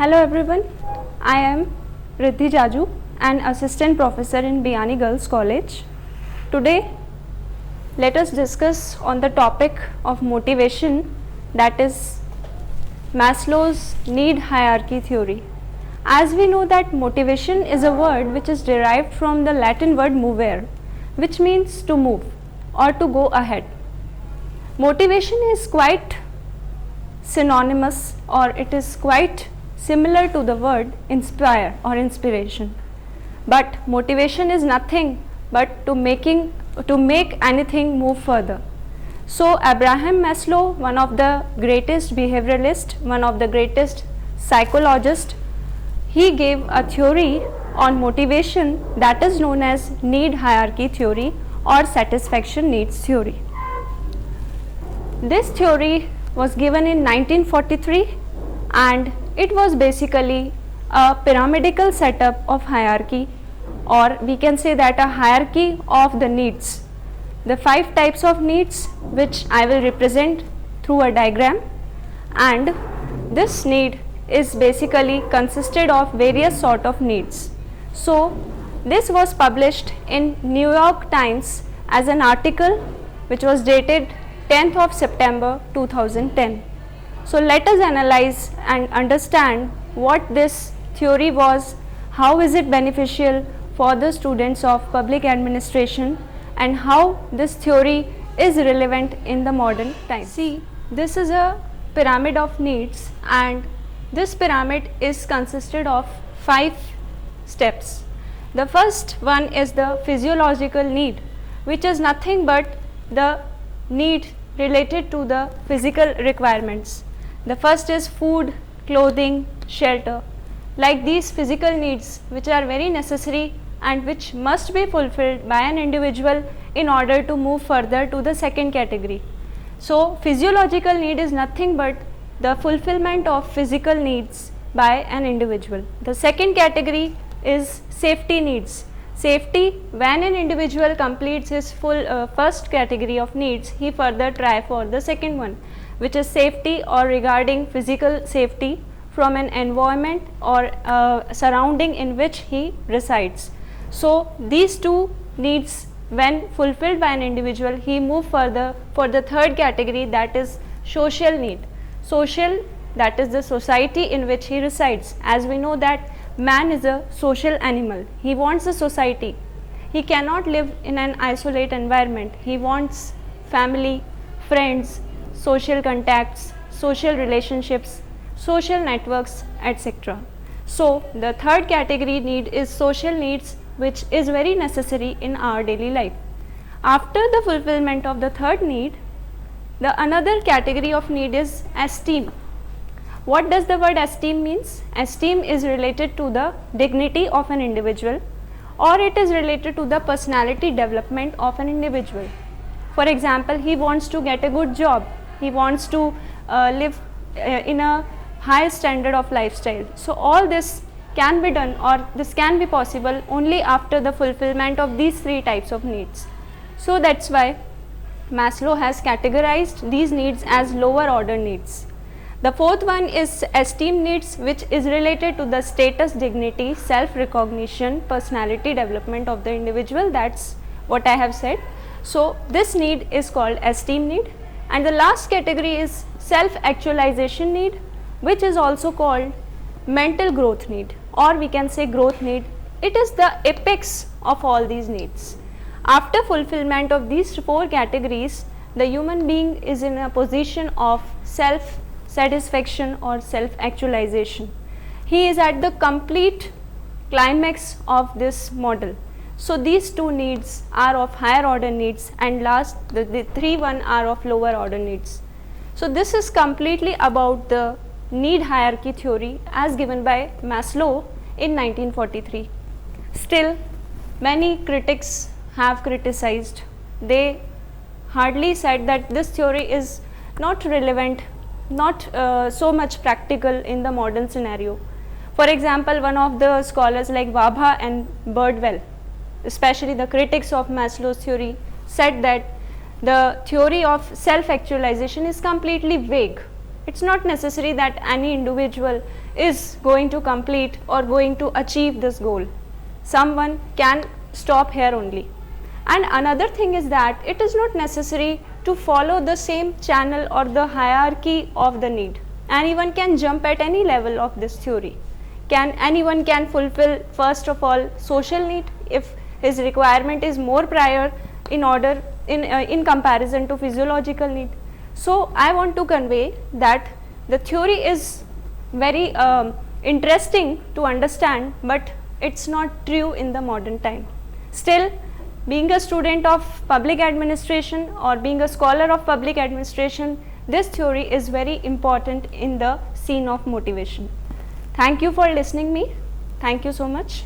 Hello everyone, I am Riddhi Jaju, an assistant professor in Biyani Girls College. Today, let us discuss on the topic of motivation, that is Maslow's need hierarchy theory. As we know that motivation is a word which is derived from the Latin word movere, which means to move or to go ahead. Motivation is quite synonymous, or it is quite similar to the word inspire or inspiration. But motivation is nothing but to make anything move further. So Abraham Maslow, one of the greatest behavioralists, one of the greatest psychologists, he gave a theory on motivation that is known as need hierarchy theory or satisfaction needs theory. This theory was given in 1943 and it was basically a pyramidal setup of hierarchy, or we can say that a hierarchy of the needs. The 5 types of needs which I will represent through a diagram, and this need is basically consisted of various sort of needs. So this was published in New York Times as an article which was dated 10th of September 2010. So let us analyze and understand what this theory was, how is it beneficial for the students of public administration, and how this theory is relevant in the modern time. See, this is a pyramid of needs, and this pyramid is consisted of 5 steps. The first one is the physiological need, which is nothing but the need related to the physical requirements. The first is food, clothing, shelter. Like these physical needs which are very necessary and which must be fulfilled by an individual in order to move further to the second category. So physiological need is nothing but the fulfillment of physical needs by an individual. The second category is safety needs. Safety, when an individual completes his first category of needs, he further try for the second one, which is safety or regarding physical safety from an environment or surrounding in which he resides. So these 2 needs, when fulfilled by an individual, he move further for the third category, that is social need. Social, that is the society in which he resides. As we know that man is a social animal, he wants a society, he cannot live in an isolated environment, he wants family, friends, social contacts, social relationships, social networks, etc. So the third category need is social needs, which is very necessary in our daily life. After the fulfillment of the third need, the another category of need is esteem. What does the word esteem means? Esteem is related to the dignity of an individual, or it is related to the personality development of an individual. For example, he wants to get a good job, he wants to live in a high standard of lifestyle. So all this can be done, or this can be possible only after the fulfillment of these 3 types of needs. So that's why Maslow has categorized these needs as lower order needs. The fourth one is esteem needs, which is related to the status, dignity, self-recognition, personality development of the individual. That's what I have said. So this need is called esteem need. And the last category is self-actualization need, which is also called mental growth need, or we can say growth need. It is the apex of all these needs. After fulfillment of these 4 categories, the human being is in a position of self-satisfaction or self-actualization. He is at the complete climax of this model. So these 2 needs are of higher order needs, and last the 3 one are of lower order needs. So this is completely about the need hierarchy theory as given by Maslow in 1943. Still, many critics have criticized. They hardly said that this theory is not relevant, not so much practical in the modern scenario. For example, one of the scholars like Vabha and Birdwell, especially the critics of Maslow's theory, said that the theory of self-actualization is completely vague. It's not necessary that any individual is going to complete or going to achieve this goal. Someone can stop here only. And another thing is that it is not necessary to follow the same channel or the hierarchy of the need. Anyone can jump at any level of this theory. Anyone can fulfill first of all social need if his requirement is more prior in comparison to physiological need. So I want to convey that the theory is very interesting to understand, but it's not true in the modern time. Still, being a student of public administration or being a scholar of public administration, this theory is very important in the scene of motivation. Thank you for listening me. Thank you so much.